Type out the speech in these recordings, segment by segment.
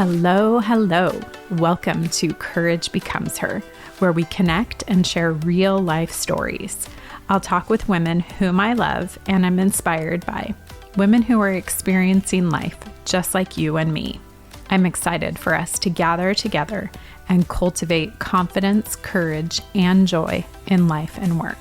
Hello, hello. Welcome to Courage Becomes Her, where we connect and share real life stories. I'll talk with women whom I love and I'm inspired by, women who are experiencing life just like you and me. I'm excited for us to gather together and cultivate confidence, courage, and joy in life and work.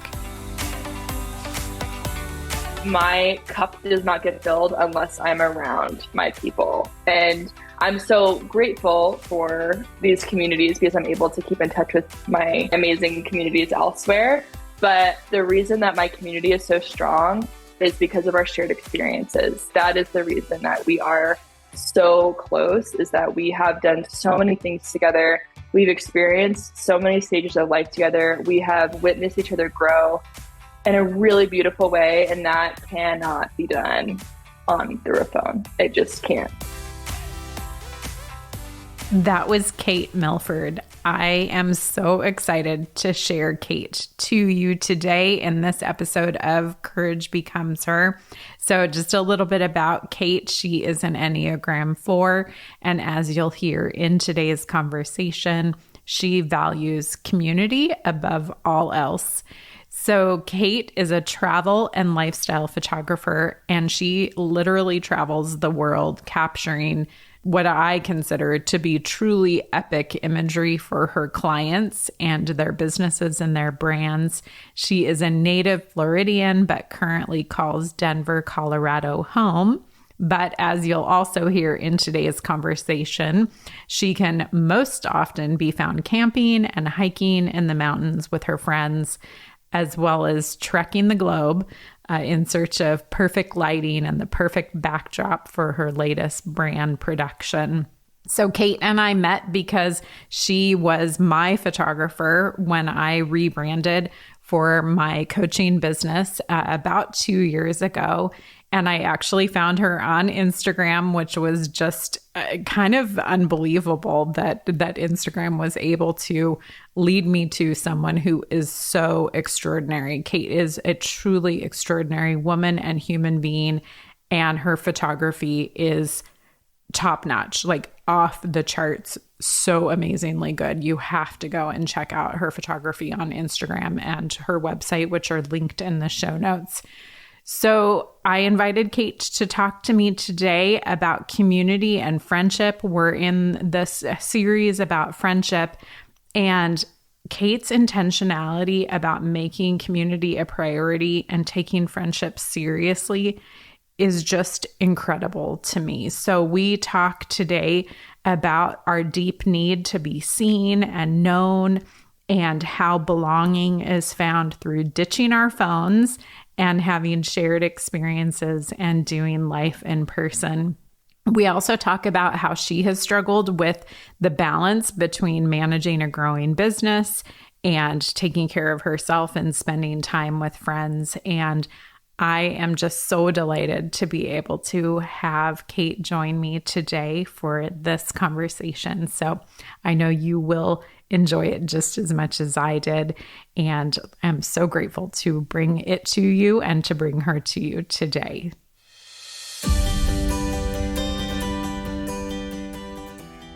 My cup does not get filled unless I'm around my people. And I'm so grateful for these communities because I'm able to keep in touch with my amazing communities elsewhere. But the reason that my community is so strong is because of our shared experiences. That is the reason that we are so close, is that we have done so many things together. We've experienced so many stages of life together. We have witnessed each other grow in a really beautiful way, and that cannot be done through a phone. It just can't. That was Kate Milford. I am so excited to share Kate to you today in this episode of Courage Becomes Her. So just a little bit about Kate. She is an Enneagram 4, and as you'll hear in today's conversation, she values community above all else. So Kate is a travel and lifestyle photographer, and she literally travels the world capturing what I consider to be truly epic imagery for her clients and their businesses and their brands. She is a native Floridian, but currently calls Denver, Colorado home. But as you'll also hear in today's conversation, she can most often be found camping and hiking in the mountains with her friends, as well as trekking the globe in search of perfect lighting and the perfect backdrop for her latest brand production. So Kate and I met because she was my photographer when I rebranded for my coaching business about 2 years ago. And I actually found her on Instagram, which was just kind of unbelievable that Instagram was able to lead me to someone who is so extraordinary. Kate is a truly extraordinary woman and human being, and her photography is top notch, like off the charts, so amazingly good. You have to go and check out her photography on Instagram and her website, which are linked in the show notes. So I invited Kate to talk to me today about community and friendship. We're in this series about friendship, and Kate's intentionality about making community a priority and taking friendship seriously is just incredible to me. So we talk today about our deep need to be seen and known, and how belonging is found through ditching our phones and having shared experiences and doing life in person. We also talk about how she has struggled with the balance between managing a growing business and taking care of herself and spending time with friends. And I am just so delighted to be able to have Kate join me today for this conversation. So I know you will enjoy it just as much as I did. And I'm so grateful to bring it to you and to bring her to you today.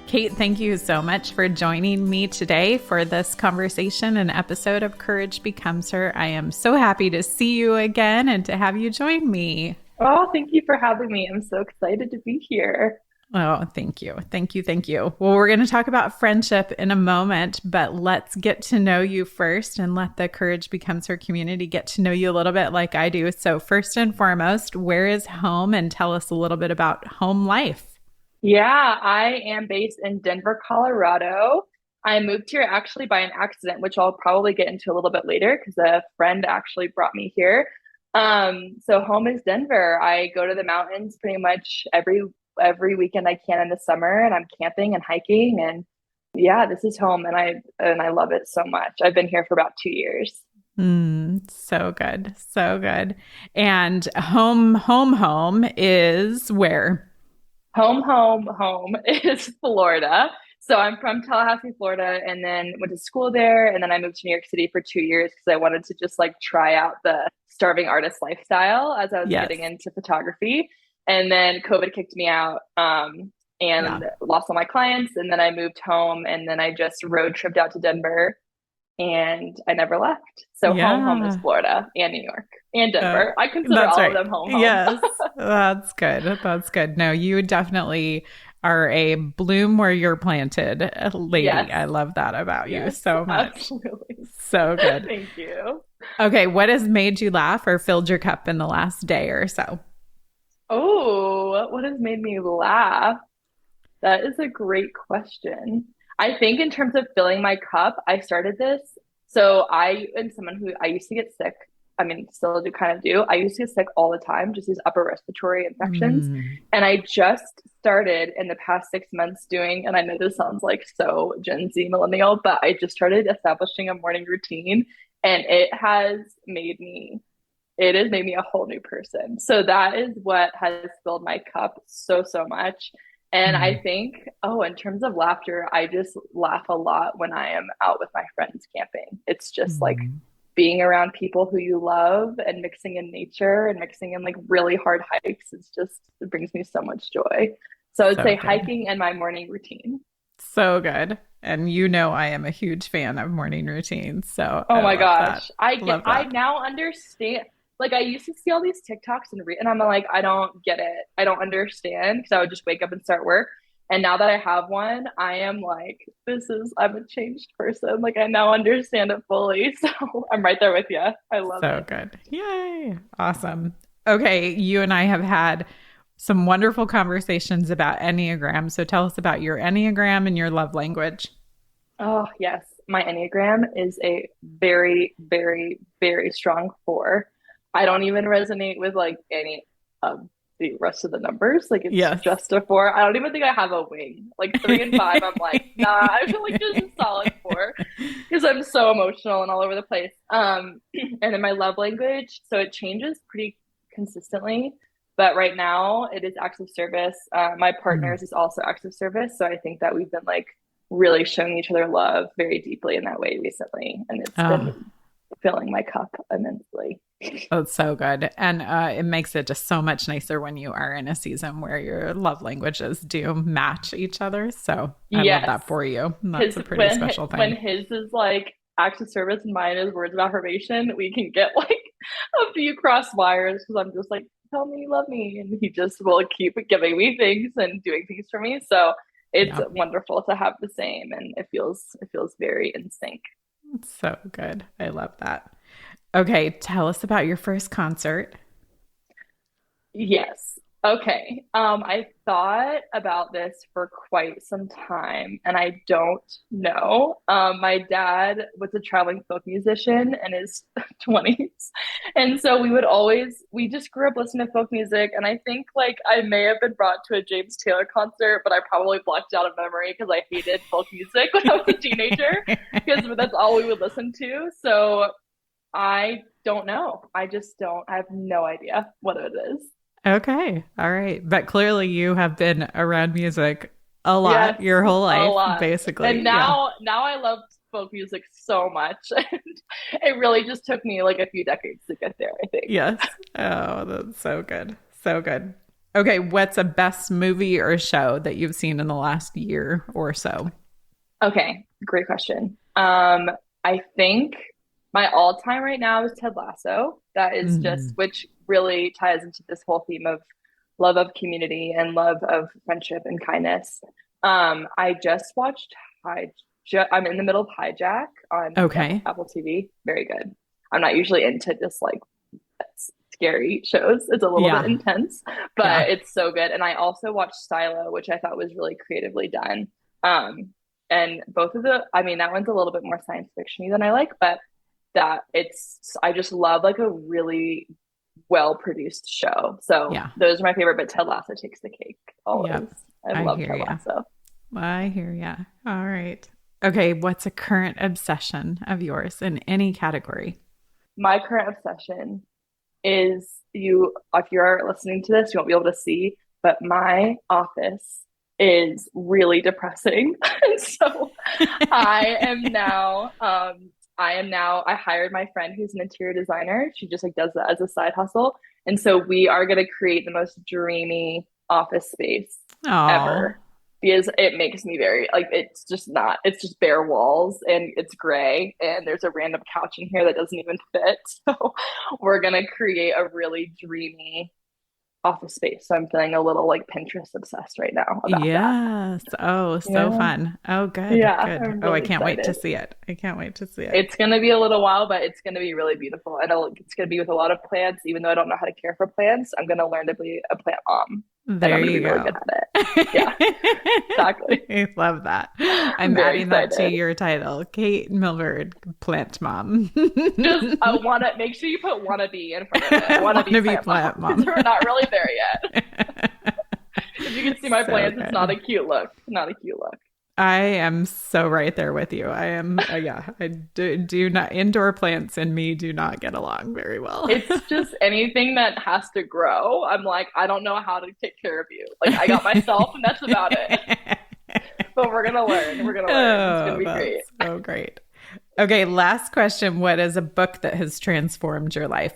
Kate, thank you so much for joining me today for this conversation and episode of Courage Becomes Her. I am so happy to see you again and to have you join me. Oh, thank you for having me. I'm so excited to be here. Oh, thank you. Thank you. Thank you. Well, we're going to talk about friendship in a moment, but let's get to know you first and let the Courage Becomes Her community get to know you a little bit like I do. So first and foremost, where is home? And tell us a little bit about home life. Yeah, I am based in Denver, Colorado. I moved here actually by an accident, which I'll probably get into a little bit later because a friend actually brought me here. So home is Denver. I go to the mountains pretty much every weekend I can in the summer, and I'm camping and hiking, and yeah, this is home, and I love it so much. I've been here for about 2 years. So good. So good. And home is where? Home is Florida. So I'm from Tallahassee, Florida, and then went to school there. And then I moved to New York City for 2 years because I wanted to just like try out the starving artist lifestyle as I was getting into photography. And then COVID kicked me out. and Yeah. lost all my clients. And then I moved home, and then I just road tripped out to Denver, and I never left. So home is Yeah. Florida and New York and Uh, Denver. I consider that's all of right. them home. Yes. That's good. That's good. No, you definitely are a bloom where you're planted lady. Yes. I love that about you Yes, so much. absolutely. So good. Thank you. Okay, what has made you laugh or filled your cup in the last day or so? Oh, what has made me laugh? That is a great question. I think in terms of filling my cup, I started this. So I am someone who I used to get sick. I mean, still do kind of do. I used to get sick all the time, just these upper respiratory infections. Mm. And I just started in the past 6 months doing, and I know this sounds like so Gen Z millennial, but I just started establishing a morning routine, and it has made me a whole new person. So that is what has filled my cup so, so much. And I Mm. think, oh, in terms of laughter, I just laugh a lot when I am out with my friends camping. It's just like Mm. being around people who you love and mixing in nature and mixing in like really hard hikes. It brings me so much joy. So I would So say good. hiking and my morning routine. So good. And you know I am a huge fan of morning routines, so Oh I my love that. gosh. Love I that. now understand. Like I used to see all these TikToks and I'm like, I don't get it. I don't understand because I would just wake up and start work. And now that I have one, I am like, I'm a changed person. Like I now understand it fully. So I'm right there with you. I love So it. good. Yay. Awesome. Okay, you and I have had some wonderful conversations about Enneagram. So tell us about your Enneagram and your love language. Oh, yes. My Enneagram is a very, very, very strong four. I don't even resonate with like any of the rest of the numbers. Like it's Yes. just a four. I don't even think I have a wing. Like three and five, I'm like, nah, I feel like just a solid four because I'm so emotional and all over the place. And in my love language, so it changes pretty consistently. But right now it is acts of service. My Mm. partner's is also acts of service. So I think that we've been like really showing each other love very deeply in that way recently. And it's Oh, been filling my cup immensely. that's so good. And it makes it just so much nicer when you are in a season where your love languages do match each other. So I love Yes. that for you. That's Because a pretty special when thing. his is like acts of service and mine is words of affirmation, we can get like a few cross wires because I'm just like, tell me you love me. And he just will keep giving me things and doing things for me. So it's Yeah, wonderful to have the same and it feels very in sync. it's so good. I love that. Okay, tell us about your first concert. Yes. Okay. I thought about this for quite some time and I don't know. My dad was a traveling folk musician in his 20s. And so we just grew up listening to folk music. And I think like I may have been brought to a James Taylor concert, but I probably blocked out of memory because I hated folk music when I was a teenager because that's all we would listen to. So I don't know. I just don't, I have no idea what it is. Okay. All right. But clearly you have been around music a lot Yes, your whole a life, lot. And basically. Yeah. now I love folk music so much. And it really just took me like a few decades to get there, I think. Yes. Oh, that's so good. So good. Okay. What's a best movie or show that you've seen in the last year or so? Okay, great question. I think my all-time right now is Ted Lasso. That is just Mm. which really ties into this whole theme of love of community and love of friendship and kindness. I just watched I'm in the middle of Hijack on Okay. Apple TV. Very good. I'm not usually into just like scary shows. It's a little bit Yeah. intense, Yeah. but it's so good. And I also watched Silo, which I thought was really creatively done. Um, and both of I mean, that one's a little bit more science fictiony than I like, but I just love like a really well produced show. So Yeah. those are my favorite, but Ted Lasso takes the cake always. Yep. I I love hear Ted you. Lasso. I hear you. All right. Okay. What's a current obsession of yours in any category? My current obsession is if you're listening to this, you won't be able to see, but my office is really depressing. And so I am now I hired my friend who's an interior designer. She just like does that as a side hustle. And so we are going to create the most dreamy office space Oh, ever. because it makes me very like it's just bare walls and it's gray and there's a random couch in here that doesn't even fit. So we're gonna create a really dreamy office space. So I'm feeling a little like Pinterest obsessed right now about that. Yes. Oh, so Yeah. fun. Oh, good. Yeah, Good. I'm Oh, I really can't wait to excited. see it. I can't wait to see it. It's gonna be a little while, but it's gonna be really beautiful. And it's gonna be with a lot of plants, even though I don't know how to care for plants. I'm gonna learn to be a plant mom and There I'm gonna be you really go. good at it. Yeah, exactly. I love that. I'm I'm very adding that to excited. your title, Kate Milford, plant mom. Just I want to make sure you put wannabe in front of it. Wannabe Wanna be plant mom plant because mom. we're not really there yet. If you can see my So plants, it's not good. a cute look. Not a cute look. I am so right there with you. I am, yeah, I do not, indoor plants and me do not get along very well. It's just anything that has to grow. I'm like, I don't know how to take care of you. Like I got myself, and that's about it. But we're gonna learn. We're gonna learn. It's gonna Oh, be great. that's so great. Okay, last question. What is a book that has transformed your life?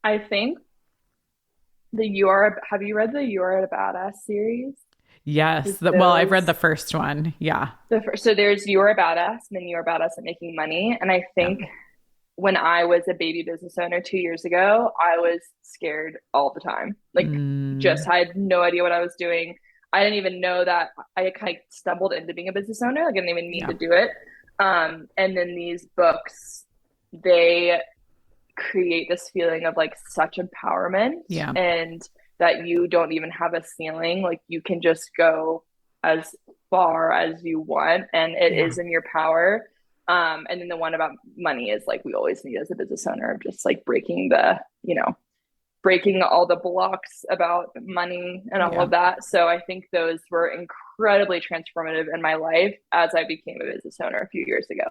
I think the You Are. Have you read the You Are a Badass series? Yes. Just Well, I've read those. the first one. Yeah. So there's You Are a Badass, and then You Are a Badass at Making Money. And I Yeah. think when I was a baby business owner 2 years ago, I was scared all the time. Like, just Mm, I had no idea what I was doing. I didn't even know that I kind of stumbled into being a business owner. Like, I didn't even mean yeah. to do it. And then these books, they create this feeling of like such empowerment Yeah. and that you don't even have a ceiling. Like, you can just go as far as you want, and it Yeah. is in your power. And then the one about money is like we always need as a business owner of just like breaking all the blocks about money and all Yeah. of that. So I think those were incredibly transformative in my life as I became a business owner a few years ago.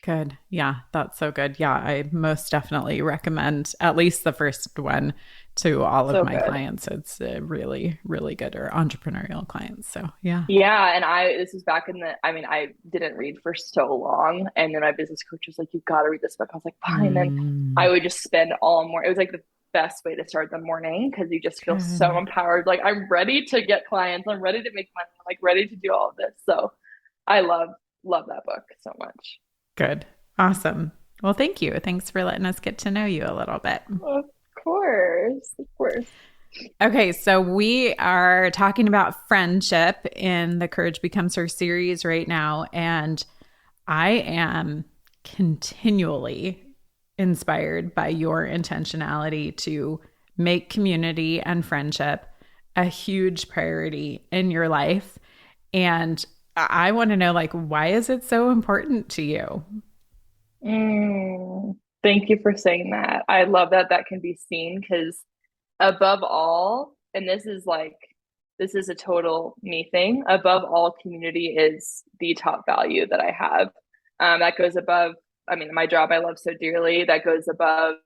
Good. Yeah, that's so good. Yeah, I most definitely recommend at least the first one to all of So my good. clients. It's really, really good, or entrepreneurial clients. So, yeah. Yeah, and this was back in I didn't read for so long, and then my business coach was like, "You got to read this book." I was like, "Fine." And I Mm, would just spend all morning. It was like the best way to start the morning because you just feel so good. empowered. Like, I'm ready to get clients. I'm ready to make money. I'm like ready to do all of this. So I love that book so much. Good. Awesome. Well, thank you. Thanks for letting us get to know you a little bit. Of course, of course. Okay, so we are talking about friendship in the Courage Becomes Her series right now. And I am continually inspired by your intentionality to make community and friendship a huge priority in your life. And I want to know, like, why is it so important to you? Thank you for saying that. I love that that can be seen because above all, and this is a total me thing, above all, community is the top value that I have. That goes above, I mean, my job I love so dearly, that goes above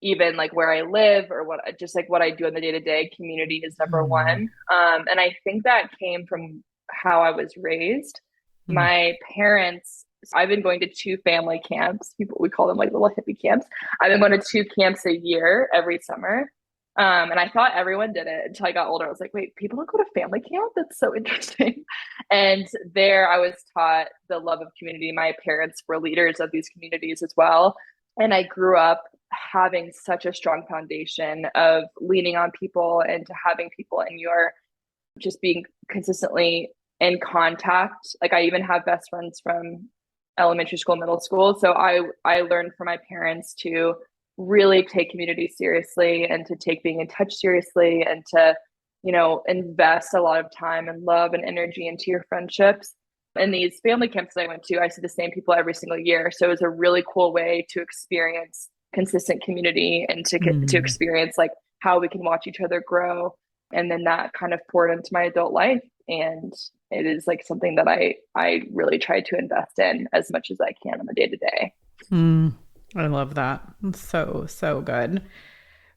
even like where I live or what I do in the day to day. Community is number Mm, one. And I think that came from how I was raised. mm, My parents, I've been going to two family camps. People, we call them like little hippie camps. I've been going to two camps a year every summer. And I thought everyone did it until I got older. I was like, wait, people don't go to family camp? That's so interesting. And there I was taught the love of community. My parents were leaders of these communities as well. And I grew up having such a strong foundation of leaning on people and to having people in your just being consistently in contact. Like, I even have best friends from elementary school, middle school. So I learned from my parents to really take community seriously and to take being in touch seriously and to, invest a lot of time and love and energy into your friendships. In these family camps that I went to, I see the same people every single year. So it was a really cool way to experience consistent community and to mm. experience like how we can watch each other grow. And then that kind of poured into my adult life. And it is like something that I really try to invest in as much as I can on the day to day. Mm, I love that. It's so, so good.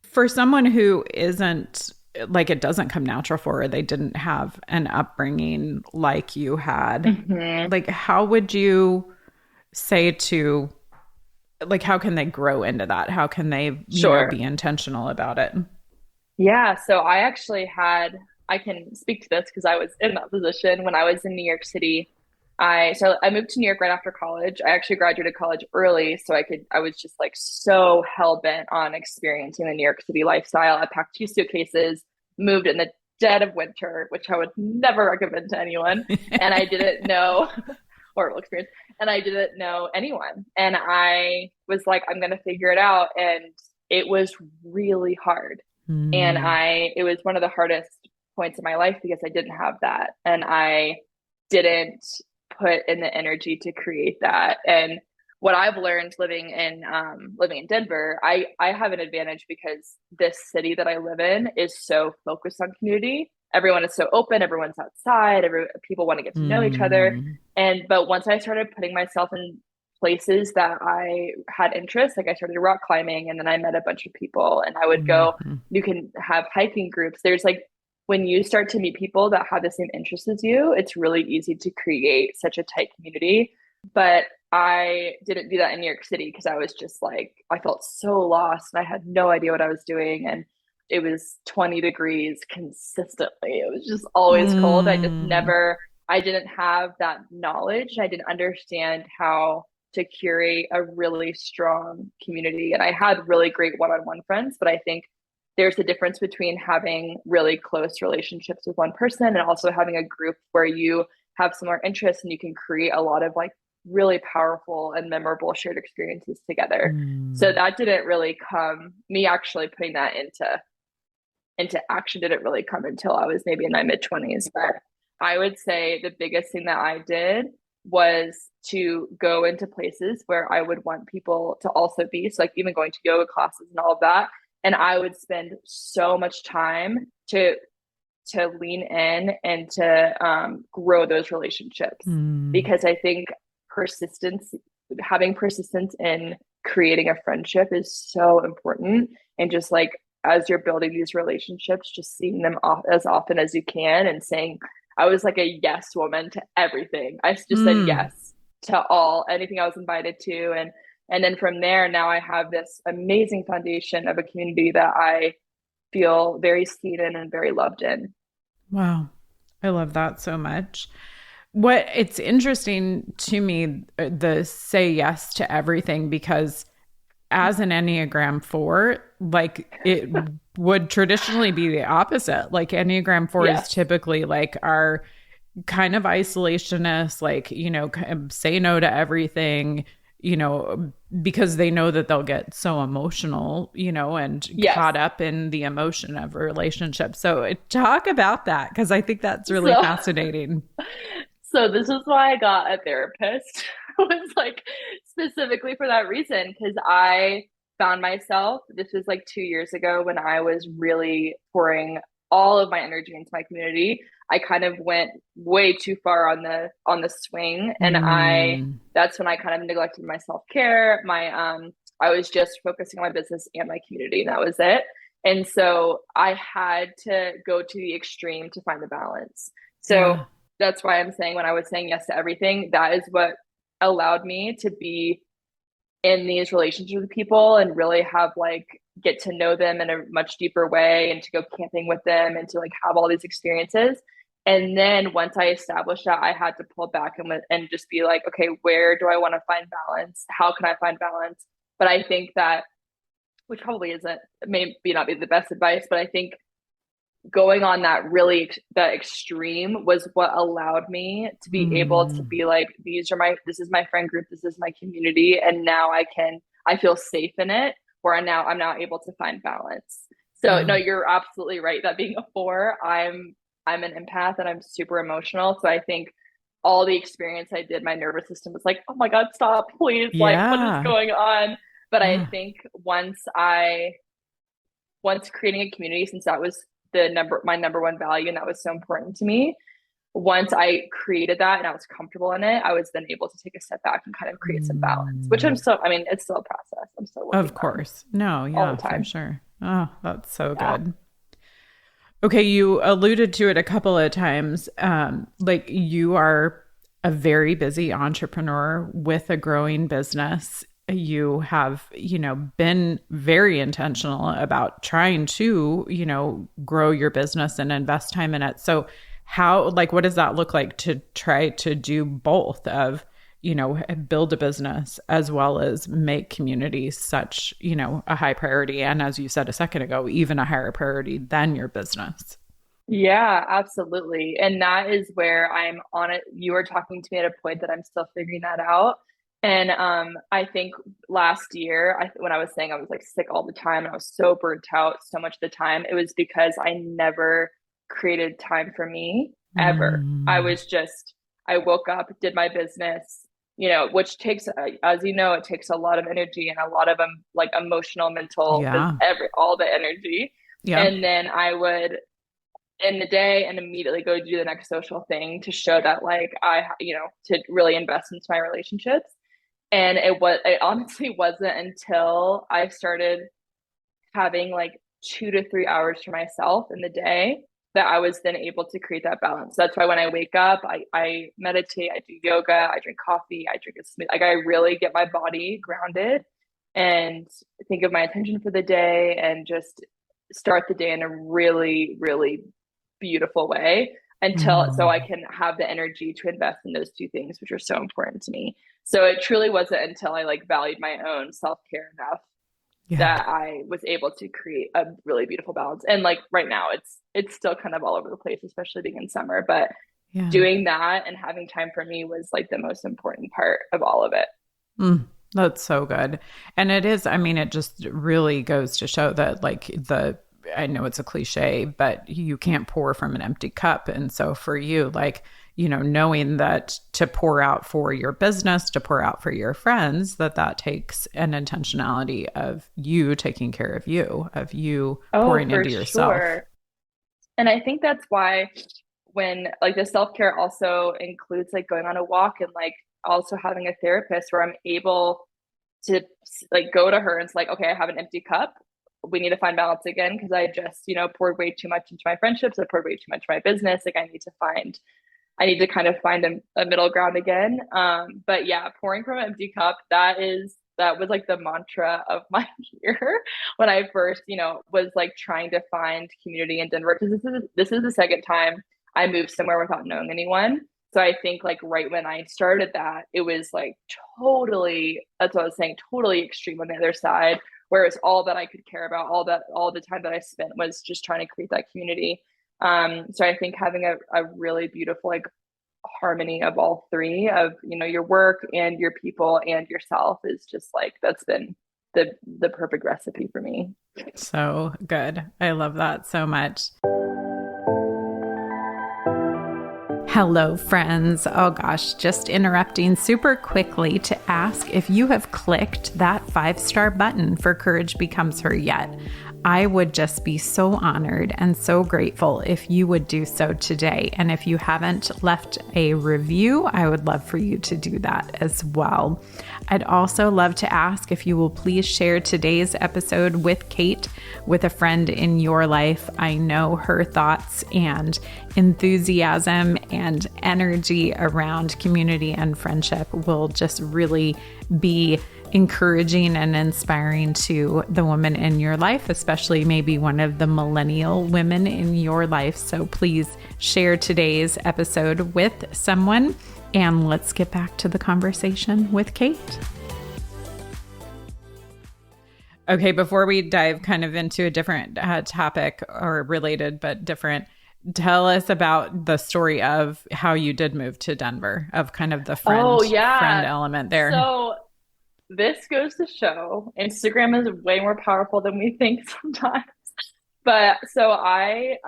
For someone who isn't like it doesn't come natural for her, they didn't have an upbringing like you had. Mm-hmm. Like, how would you say to, like, how can they grow into that? How can they, be Sure. intentional about it? Yeah. So I actually had I can speak to this because I was in that position when I was in New York City. I moved to New York right after college. I actually graduated college early, so I was just like so hell bent on experiencing the New York City lifestyle. I packed 2 suitcases, moved in the dead of winter, which I would never recommend to anyone. And I didn't know horrible experience. And I didn't know anyone. And I was like, I'm gonna figure it out. And it was really hard. And Mm. it was one of the hardest points in my life because I didn't have that. And I didn't put in the energy to create that. And what I've learned living in Denver, I have an advantage because this city that I live in is so focused on community. Everyone is so open, everyone's outside, people want to get to know each other. Mm. But once I started putting myself in places that I had interest, like I started rock climbing and then I met a bunch of people and I would go, Mhm. you can have hiking groups. There's like when you start to meet people that have the same interests as you, it's really easy to create such a tight community. But I didn't do that in New York City because I was just like, I felt so lost and I had no idea what I was doing. And it was 20 degrees consistently. It was just always cold. Mm. I didn't have that knowledge. I didn't understand how to curate a really strong community. And I had really great one on one friends, but I think there's a difference between having really close relationships with one person and also having a group where you have similar interests and you can create a lot of like really powerful and memorable shared experiences together. So Mm. that didn't really come me actually putting that into action didn't really come until I was maybe in my mid 20s. But I would say the biggest thing that I did was to go into places where I would want people to also be. So, like, even going to yoga classes and all of that. And I would spend so much time to lean in and to grow those relationships Mm. because I think persistence, having persistence in creating a friendship is so important. And just like as you're building these relationships, just seeing them off as often as you can and saying, I was like a yes woman to everything. I just said Mm. yes to anything I was invited to. And then from there, now I have this amazing foundation of a community that I feel very seen in and very loved in. Wow. I love that so much. What it's interesting to me, the say yes to everything, because as an Enneagram 4, like it would traditionally be the opposite. Like Enneagram 4 is Yes. typically like our kind of isolationist, like, say no to everything, because they know that they'll get so emotional, and Yes. caught up in the emotion of a relationship. So talk about that because I think that's really So fascinating. so this is why I got a therapist. was like specifically for that reason because I found myself this was like 2 years ago when I was really pouring all of my energy into my community. I kind of went way too far on the swing and I Mm. that's when I kind of neglected my self-care. I was just focusing on my business and my community and that was it. And so I had to go to the extreme to find the balance. So Yeah. that's why I'm saying when I was saying yes to everything, that is what allowed me to be in these relationships with people and really have like get to know them in a much deeper way and to go camping with them and to like have all these experiences. And then once I established that, I had to pull back and just be like, okay, where do I want to find balance? How can I find balance? But I think that, which probably isn't, maybe not be the best advice, but I think going on that extreme was what allowed me to be able to Mm. be like this is my friend group, this is my community, and now I feel safe in it where I'm now able to find balance. So no, Wow. you're absolutely right that being a 4, I'm an empath and I'm super emotional, so I think all the experience I did, my nervous system was like, oh my god, stop please, like what is Yeah. going on? But I Yeah. think once creating a community, since that was my number one value and that was so important to me, once I created that and I was comfortable in it, I was then able to take a step back and kind of create some balance, which Mm. I mean, it's still a process. I'm still working Of on course. No, all yeah, the for time. sure. Oh, that's so Yeah. good. Okay, you alluded to it a couple of times. Like you are a very busy entrepreneur with a growing business. you have, been very intentional about trying to, grow your business and invest time in it. So how, like, what does that look like to try to do both of, build a business as well as make community such, a high priority? And as you said a second ago, even a higher priority than your business. Yeah, absolutely. And that is where I'm on it. You were talking to me at a point that I'm still figuring that out. And I think last year, when I was saying I was like sick all the time and I was so burnt out so much of the time, it was because I never created time for me ever. Mm, I woke up, did my business, which takes, as you know, it takes a lot of energy and a lot of like emotional, mental, yeah. all the energy. Yep. And then I would in the day and immediately go do the next social thing to show that like to really invest into my relationships. And it honestly wasn't until I started having like 2 to 3 hours for myself in the day that I was then able to create that balance. That's why when I wake up, I meditate, I do yoga, I drink coffee, I drink a smoothie. Like I really get my body grounded and think of my intention for the day and just start the day in a really, really beautiful way until so I Mm, can have the energy to invest in those two things, which are so important to me. So it truly wasn't until I like valued my own self-care enough yeah. that I was able to create a really beautiful balance. And like right now it's still kind of all over the place, especially being in summer, but Yeah. doing that and having time for me was like the most important part of all of it. Mm, that's so good. And it is, I mean, it just really goes to show that, like, I know it's a cliche, but you can't pour from an empty cup. And so for you, like, knowing that to pour out for your business, to pour out for your friends, that takes an intentionality of you taking care of you Oh, pouring for into yourself. sure. And I think that's why when like the self-care also includes like going on a walk and like also having a therapist where I'm able to like go to her and it's like, okay, I have an empty cup. We need to find balance again because I just, poured way too much into my friendships. I poured way too much into my business. Like I need to kind of find a middle ground again. But yeah, pouring from an empty cup, that was like the mantra of my year when I first, was like trying to find community in Denver because this is the second time I moved somewhere without knowing anyone. So I think like right when I started that, it was like totally, that's what I was saying, totally extreme on the other side, where it's all that I could care about, all the time that I spent was just trying to create that community. So I think having a really beautiful like harmony of all three of, your work and your people and yourself is just like that's been the perfect recipe for me. So good. I love that so much. Hello, friends. Oh gosh, just interrupting super quickly to ask if you have clicked that 5-star button for Courage Becomes Her yet. I would just be so honored and so grateful if you would do so today. And if you haven't left a review, I would love for you to do that as well. I'd also love to ask if you will please share today's episode with Kate, with a friend in your life. I know her thoughts and enthusiasm and energy around community and friendship will just really be encouraging and inspiring to the woman in your life, especially maybe one of the millennial women in your life. So please share today's episode with someone, and let's get back to the conversation with Kate. Okay, before we dive kind of into a different topic or related but different, tell us about the story of how you did move to Denver, of kind of the Oh friend yeah. element there. So this goes to show Instagram is way more powerful than we think sometimes. But so I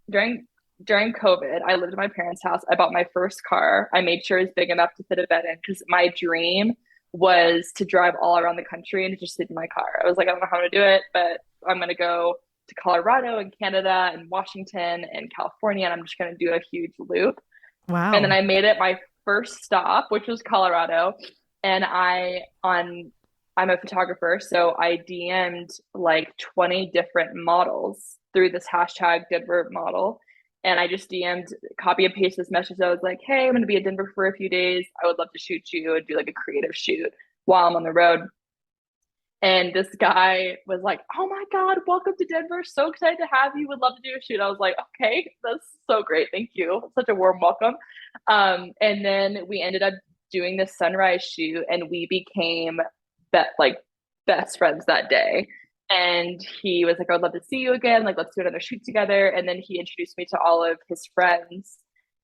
during COVID, I lived in my parents' house. I bought my first car. I made sure it was big enough to fit a bed in because my dream was to drive all around the country and just sit in my car. I was like, I don't know how to do it, but I'm gonna go to Colorado and Canada and Washington and California, and I'm just gonna do a huge loop. And then Wow. I made it my first stop, which was Colorado. And I'm a photographer, so I DM'd like 20 different models through this hashtag Denver model. And I just DM'd, copy and paste this message. I was like, hey, I'm going to be in Denver for a few days. I would love to shoot you and do like a creative shoot. while I'm on the road. And this guy was like, "Oh my God, welcome to Denver. So excited to have you. Would love to do a shoot." I was like, "Okay, that's so great. Thank you. Such a warm welcome." And then we ended up doing this sunrise shoot and we became like best friends that day. And he was like, "I would love to see you again. Like, let's do another shoot together." And then he introduced me to all of his friends,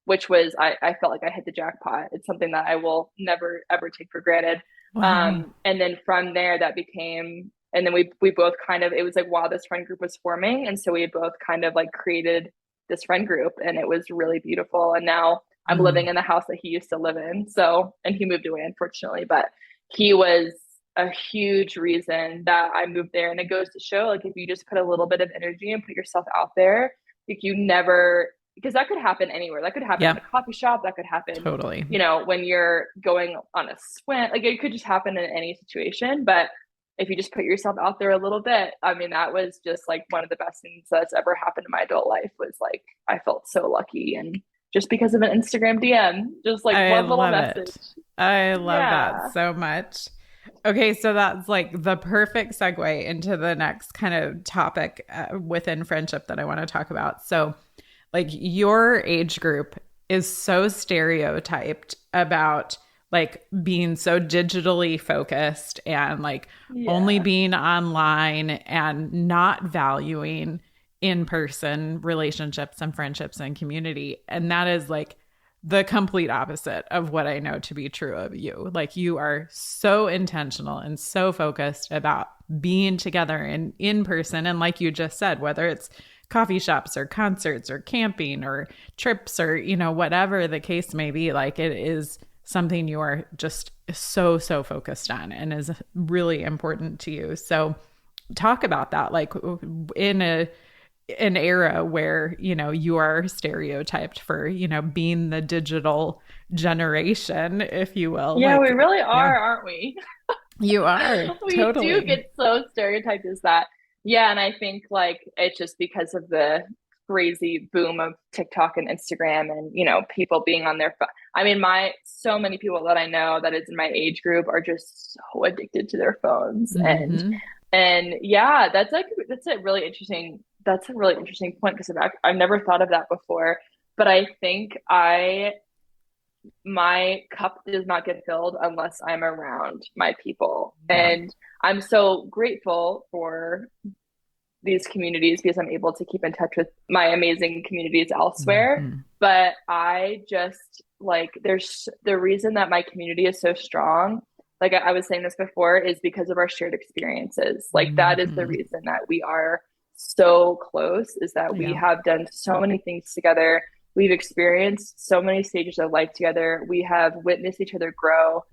which was, I felt like I hit the jackpot. It's something that I will never, ever take for granted. Wow. And then from there, that became, and then we both kind of, it was like while this friend group was forming. And so we both kind of like created this friend group and it was really beautiful. And now I'm living Mm. in the house that he used to live in. So, and he moved away, unfortunately, but he was a huge reason that I moved there. And it goes to show, like, if you just put a little bit of energy and put yourself out there, like you never, because that could happen anywhere. That could happen in Yep. a coffee shop. That could happen, Totally. when you're going on a swim. Like it could just happen in any situation. But if you just put yourself out there a little bit, I mean, that was just like one of the best things that's ever happened in my adult life. Was like I felt so lucky, and just because of an Instagram DM, just like I one little love message. it. I love that Yeah. so much. Okay, so that's like the perfect segue into the next kind of topic within friendship that I want to talk about. So, like, your age group is so stereotyped about like being so digitally focused and like only Yeah. being online and not valuing in person relationships and friendships and community. And that is like the complete opposite of what I know to be true of you. Like you are so intentional and so focused about being together and in person. And like you just said, whether it's coffee shops or concerts or camping or trips or, whatever the case may be, like it is something you are just so, so focused on and is really important to you. So talk about that, like in an era where you are stereotyped for being the digital generation, if you will. Yeah, we Like, really yeah, are, aren't we? you are We do totally get so stereotyped as that. Yeah, and I think like it's just because of the crazy boom of TikTok and Instagram and people being on their phone. I mean, my so many people that I know that is in my age group are just so addicted to their phones. and mm-hmm. and yeah, that's a really interesting point because I've never thought of that before. But I think my cup does not get filled unless I'm around my people. Yeah. And I'm so grateful for these communities because I'm able to keep in touch with my amazing communities elsewhere. Mm-hmm. But I just like, there's the reason that my community is so strong. Like I was saying this before, is because of our shared experiences. Like that is the Mm-hmm. reason that we are so close, is that we Yeah. have done so many things together. We've experienced so many stages of life together. We have witnessed each other grow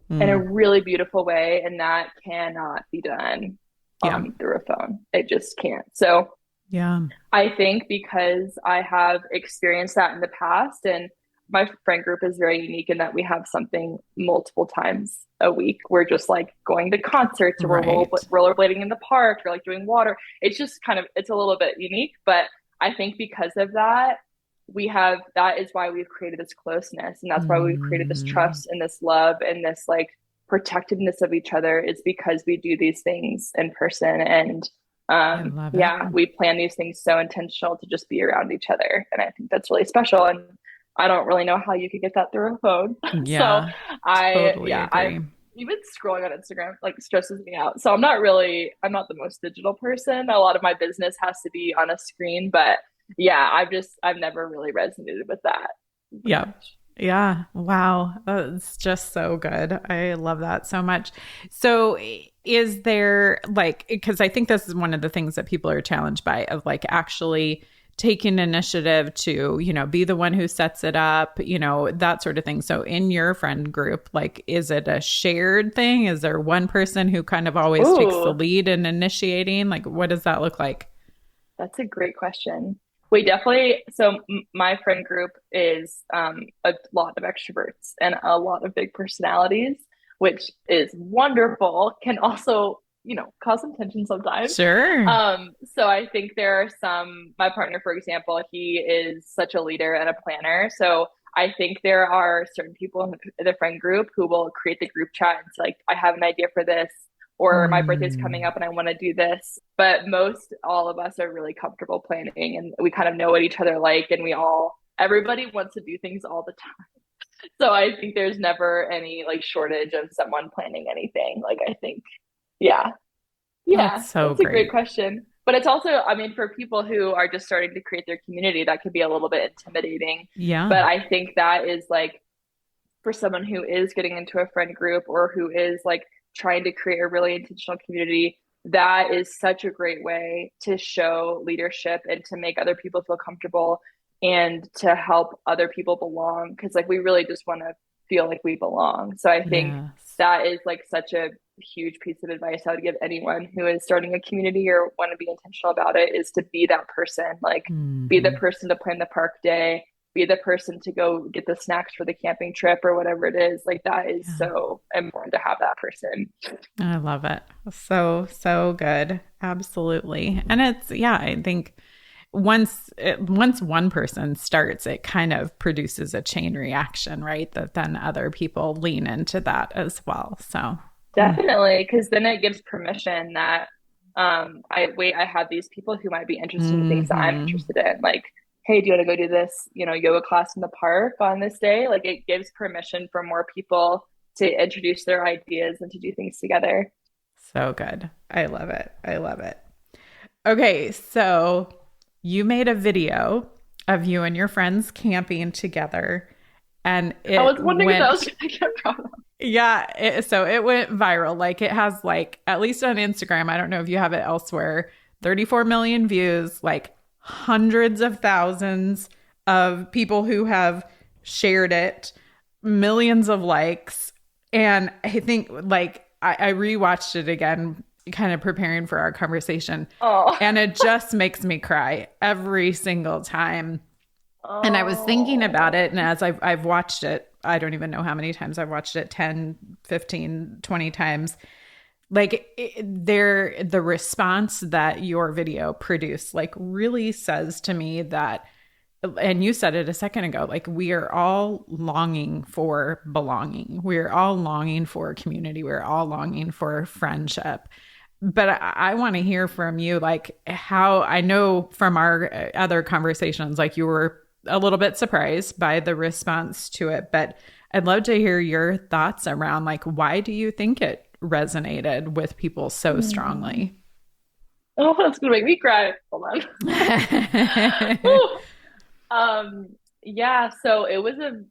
in a Mm. really beautiful way, and that cannot be done Yeah. through a phone. It just can't. So Yeah. I think because I have experienced that in the past, and my friend group is very unique in that we have something multiple times a week. We're just like going to concerts, or we're Right. rollerblading in the park, or like doing water. It's just kind of, it's a little bit unique. But I think because of that, that is why we've created this closeness. And that's why we've created this Mm. trust and this love and this like protectiveness of each other, is because we do these things in person. And I love it. yeah, we plan these things so intentional to just be around each other. And I think that's really special. And I don't really know how you could get that through a phone. So Yeah. Totally I've agree. even scrolling on Instagram like stresses me out. So I'm not the most digital person. A lot of my business has to be on a screen, but yeah, I've never really resonated with that. Yep. Yeah. Wow. That's just so good. I love that so much. So, is there like, because I think this is one of the things that people are challenged by, of like actually taking initiative to, be the one who sets it up, that sort of thing. So, in your friend group, like, is it a shared thing? Is there one person who kind of always takes the Ooh, lead in initiating? Like, what does that look like? that's a great question. We definitely, so my friend group is a lot of extroverts and a lot of big personalities, which is wonderful, can also, cause some tension sometimes. Sure. So I think there are my partner, for example, he is such a leader and a planner. So I think there are certain people in the friend group who will create the group chat and it's like, I have an idea for this, or my birthday's coming Mm. up and I want to do this. But most all of us are really comfortable planning and we kind of know what each other like, and everybody wants to do things all the time. So I think there's never any like shortage of someone planning anything. Like I think, yeah, That's yeah, so that's a great great. question. But it's also, I mean, for people who are just starting to create their community, that could be a little bit intimidating. Yeah. But I think that is like for someone who is getting into a friend group or who is like trying to create a really intentional community, that is such a great way to show leadership and to make other people feel comfortable and to help other people belong. Cause like we really just want to feel like we belong. So I think Yes. that is like such a huge piece of advice I would give anyone who is starting a community or want to be intentional about it is to be that person, like be the Hmm. person to plan the park day, be the person to go get the snacks for the camping trip or whatever it is. Like that is Yeah. so important to have that person. I love it. So, so good. Absolutely. And it's, yeah, I think once one person starts, it kind of produces a chain reaction, right? That then other people lean into that as well. So, Definitely, because then it gives permission that I have these people who might be interested in things that I'm hmm. interested in. Like, hey, do you want to go do this, yoga class in the park on this day? Like it gives permission for more people to introduce their ideas and to do things together. So good. I love it. I love it. Okay, so you made a video of you and your friends camping together, and I was it wondering if that went, was gonna get brought up. yeah, so it went viral. Like it has like at least on Instagram, I don't know if you have it elsewhere, 34 million views, like hundreds of thousands of people who have shared it, millions of likes. And I think like I rewatched it again, kind of preparing for our conversation. Oh, And it just makes me cry every single time. And I was thinking about oh, it. And as I've watched it, I don't even know how many times I've watched it 10, 15, 20 times. Like the response that your video produced, like really says to me that, and you said it a second ago, like we are all longing for belonging. We're all longing for community. We're all longing for friendship. But I want to hear from you, like how I know from our other conversations, like you were a little bit surprised by the response to it. But I'd love to hear your thoughts around, like, why do you think it resonated with people so Hmm. strongly? Oh, that's gonna make me cry. Hold on. Whew. Yeah, so it was a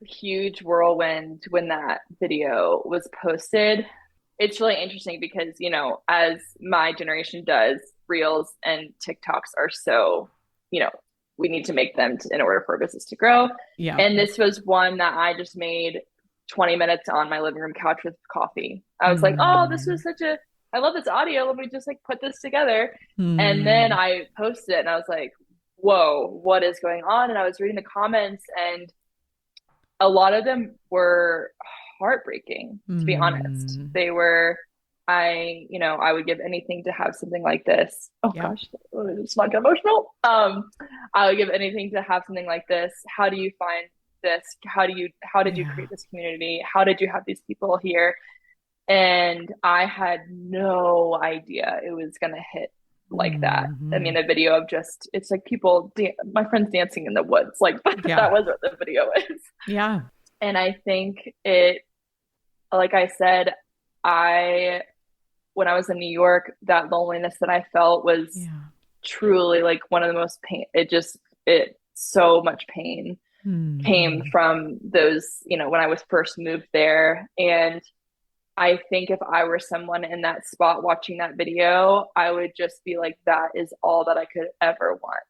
huge whirlwind when that video was posted. It's really interesting because, as my generation does, Reels and TikToks are so, you know, we need to make them in order for a business to grow. Yeah. And this was one that I just made 20 minutes on my living room couch with coffee. I was like, oh, this was Mm. I love this audio. Let me just like put this together. And then Mm. I posted it and I was like, whoa, what is going on? And I was reading the comments and a lot of them were heartbreaking, to be honest. Mm. They were, I would give anything to have something like this. Oh Yep. gosh, it's not get emotional. I would give anything to have something like this. How do you find this? How did you Yeah. create this community? How did you have these people here? And I had no idea it was going to hit like that. I mean, Hmm. a video of just, it's like my friends dancing in the woods. Like Yeah. that was what the video is. Yeah. And I think like I said, I, when I was in New York, that loneliness that I felt was Yeah. truly like one of the most pain. So much pain came Hmm. from those, when I was first moved there. And I think if I were someone in that spot watching that video, I would just be like, that is all that I could ever want.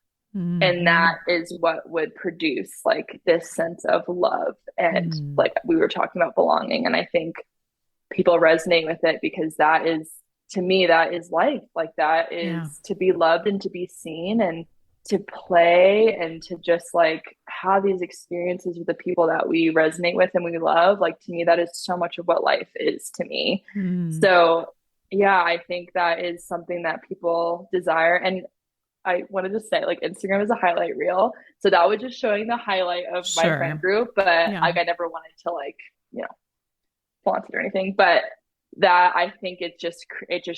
And that Hmm. is what would produce like this sense of love. And Hmm. like we were talking about belonging. And I think people resonate with it because that is, to me, that is life. Like that Yeah. is to be loved and to be seen and to play and to just like have these experiences with the people that we resonate with and we love. Like to me, that is so much of what life is to me. Hmm. So yeah, I think that is something that people desire. And I wanted to say like Instagram is a highlight reel. So that was just showing the highlight of my friend Sure. group, but Yeah. like I never wanted to like, you know, flaunt it or anything. But that I think it just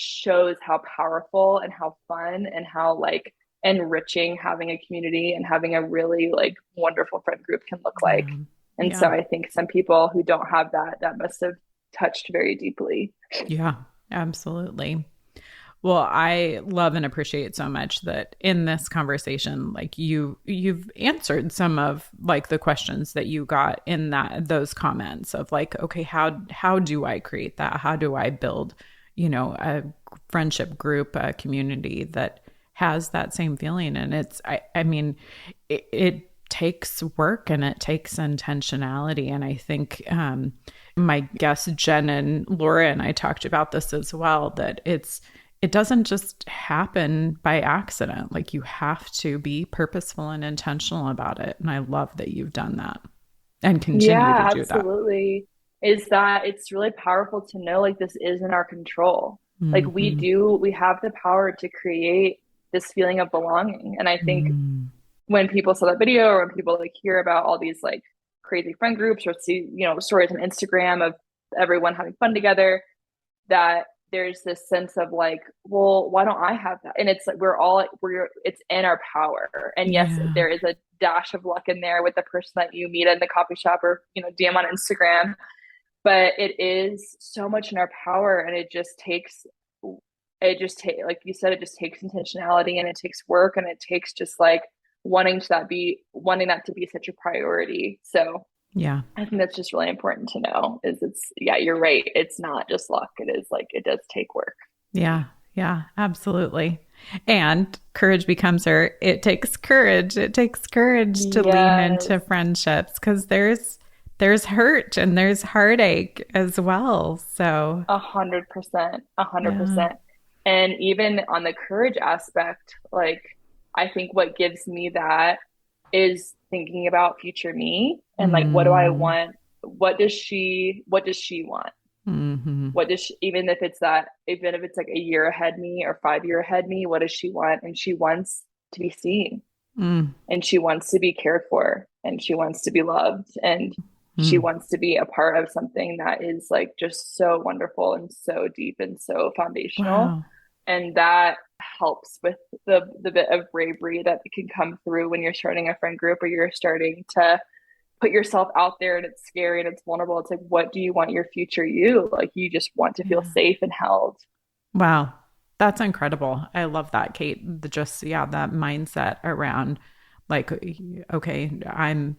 shows how powerful and how fun and how like enriching having a community and having a really like wonderful friend group can look like. Yeah. And so Yeah. I think some people who don't have that, that must have touched very deeply. Yeah. Absolutely. Well, I love and appreciate so much that in this conversation, like you've answered some of like the questions that you got in those comments of like, okay, how do I create that? How do I build, a friendship group, a community that has that same feeling? And I mean, it takes work and it takes intentionality. And I think my guests, Jen and Laura, and I talked about this as well, that it doesn't just happen by accident. Like you have to be purposeful and intentional about it. And I love that you've done that and continue to Yeah, do that. absolutely. Is that it's really powerful to know like this is in our control. Like Mm-hmm. we have the power to create this feeling of belonging. And I think Mm. when people saw that video or when people like hear about all these like crazy friend groups or see, stories on Instagram of everyone having fun together, that there's this sense of like, well, why don't I have that? And it's like it's in our power. And yes, Yeah. there is a dash of luck in there with the person that you meet in the coffee shop or DM on Instagram, but it is so much in our power, and it just take like you said, it just takes intentionality and it takes work and it takes just like wanting that to be such a priority. So Yeah. I think that's just really important to know is yeah, you're right. It's not just luck. It is like, it does take work. Yeah. Yeah. Absolutely. And courage becomes her. It takes courage. It takes courage to lean Yes, into friendships because there's hurt and there's heartache as well. So 100%, a hundred yeah. percent. And even on the courage aspect, like I think what gives me that is thinking about future me and like what do I Mm. want? What does she want? Hmm. Even if it's like a year ahead me or 5 year ahead me, what does she want? And she wants to be seen, Mm. and she wants to be cared for, and she wants to be loved, and she Mm. wants to be a part of something that is like just so wonderful and so deep and so foundational. Wow. And that helps with the bit of bravery that can come through when you're starting a friend group or you're starting to put yourself out there, and it's scary and it's vulnerable. It's like, what do you want your future you? Like you just want to feel Yeah. safe and held. Wow. That's incredible. I love that, Kate. Yeah, that mindset around like, okay, I'm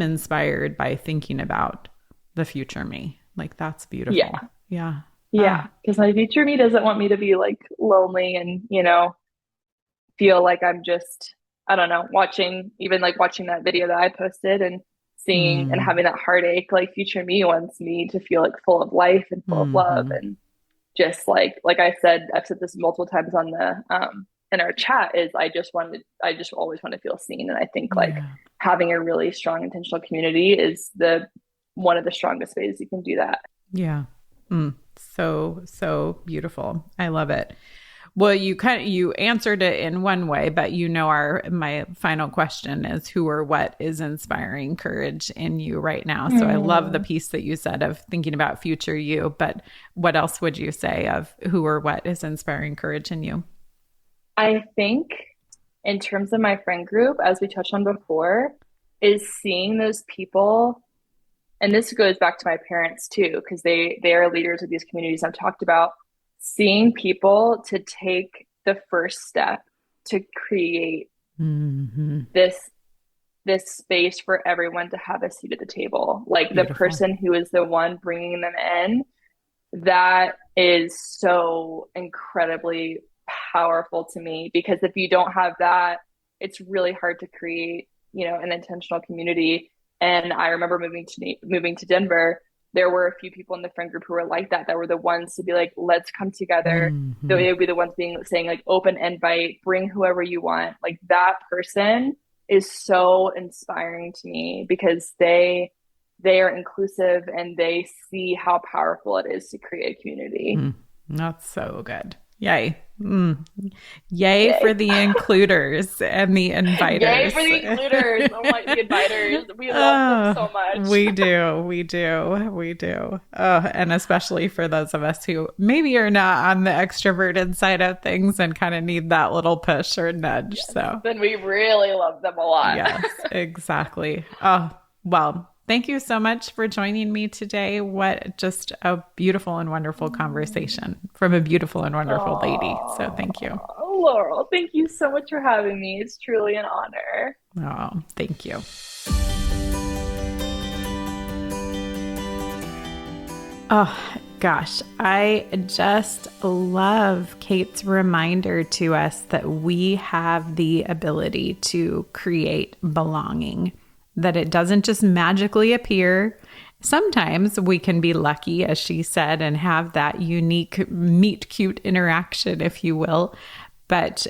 inspired by thinking about the future me. Like that's beautiful. Yeah. Yeah. Yeah. Ah. Because my future me doesn't want me to be like lonely and, feel like I'm just, I don't know, watching that video that I posted and seeing and Mm. having that heartache. Like future me wants me to feel like full of life and full of love, Hmm. and just like I've said this multiple times on the in our chat, is I just always want to feel seen. And I think like Yeah. having a really strong intentional community is the one of the strongest ways you can do that. Yeah. Mm. So beautiful. I love it. Well, you answered it in one way, but our my final question is who or what is inspiring courage in you right now? So I love the Hmm. piece that you said of thinking about future you, but what else would you say of who or what is inspiring courage in you? I think in terms of my friend group, as we touched on before, is seeing those people, and this goes back to my parents too, because they are leaders of these communities I've talked about, seeing people to take the first step to create Hmm. this space for everyone to have a seat at the table. Like the Beautiful. person who is the one bringing them in, that is so incredibly powerful to me, because if you don't have that, it's really hard to create, an intentional community. And I remember moving to Denver, there were a few people in the friend group who were like that were the ones to be like, let's come together. Hmm. They would be the ones saying like open invite, bring whoever you want. Like that person is so inspiring to me, because they are inclusive and they see how powerful it is to create a community. Mm. That's so good. Yay. Yay for the includers and the inviters. Yay for the includers. Oh my, the inviters. We love them so much. We do. Oh, and especially for those of us who maybe are not on the extroverted side of things and kind of need that little push or nudge. Yes. So then we really love them a lot. Yes, exactly. Oh, well, thank you so much for joining me today. What just a beautiful and wonderful conversation from a beautiful and wonderful lady. So thank you. Oh, Laurel, thank you so much for having me. It's truly an honor. Oh, thank you. Oh, gosh, I just love Kate's reminder to us that we have the ability to create belonging, that it doesn't just magically appear. Sometimes we can be lucky, as she said, and have that unique meet cute interaction, if you will. But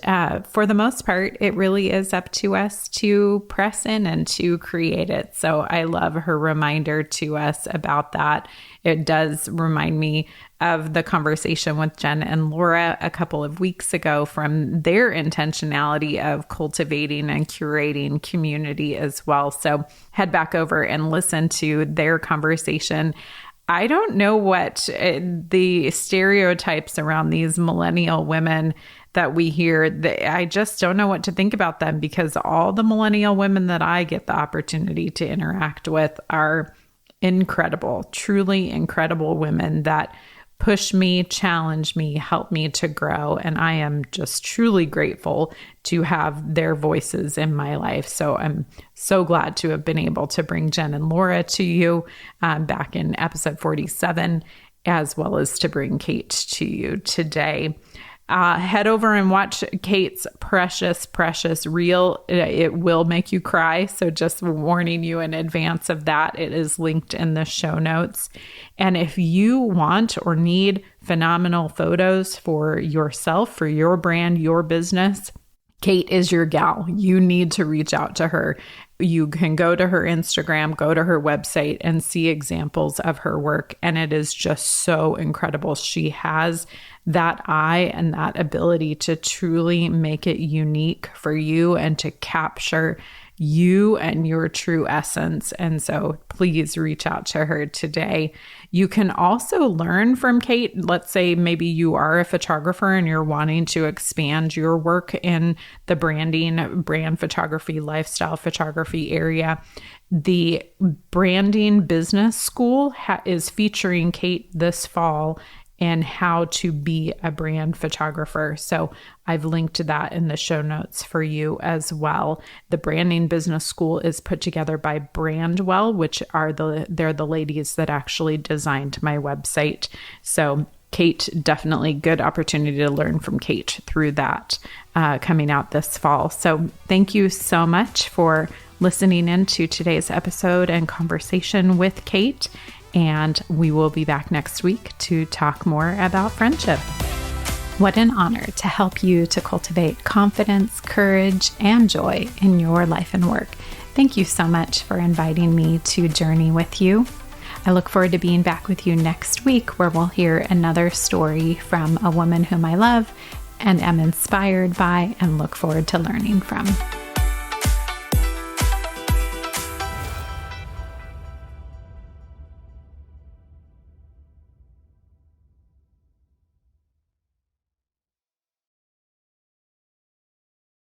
for the most part, it really is up to us to press in and to create it. So I love her reminder to us about that. It does remind me of the conversation with Jen and Laura a couple of weeks ago from their intentionality of cultivating and curating community as well. So head back over and listen to their conversation. I don't know what the stereotypes around these millennial women that we hear, I just don't know what to think about them, because all the millennial women that I get the opportunity to interact with are incredible, truly incredible women that push me, challenge me, help me to grow. And I am just truly grateful to have their voices in my life. So I'm so glad to have been able to bring Jen and Laura to you back in episode 47, as well as to bring Kate to you today. Head over and watch Kate's precious reel. It will make you cry. So just warning you in advance of that. It is linked in the show notes. And if you want or need phenomenal photos for yourself, for your brand, your business, Kate is your gal. You need to reach out to her. You can go to her Instagram, go to her website, and see examples of her work. And it is just so incredible. She has that eye and that ability to truly make it unique for you and to capture you and your true essence. And so please reach out to her today. You can also learn from Kate. Let's say maybe you are a photographer and you're wanting to expand your work in the branding, brand photography, lifestyle photography area. The Branding Business School is featuring Kate this fall and how to be a brand photographer. So I've linked to that in the show notes for you as well. The Branding Business School is put together by Brandwell, which are they're the ladies that actually designed my website. So Kate, definitely good opportunity to learn from Kate through that coming out this fall. So thank you so much for listening in to today's episode and conversation with Kate. And we will be back next week to talk more about friendship. What an honor to help you to cultivate confidence, courage, and joy in your life and work. Thank you so much for inviting me to journey with you. I look forward to being back with you next week, where we'll hear another story from a woman whom I love and am inspired by and look forward to learning from.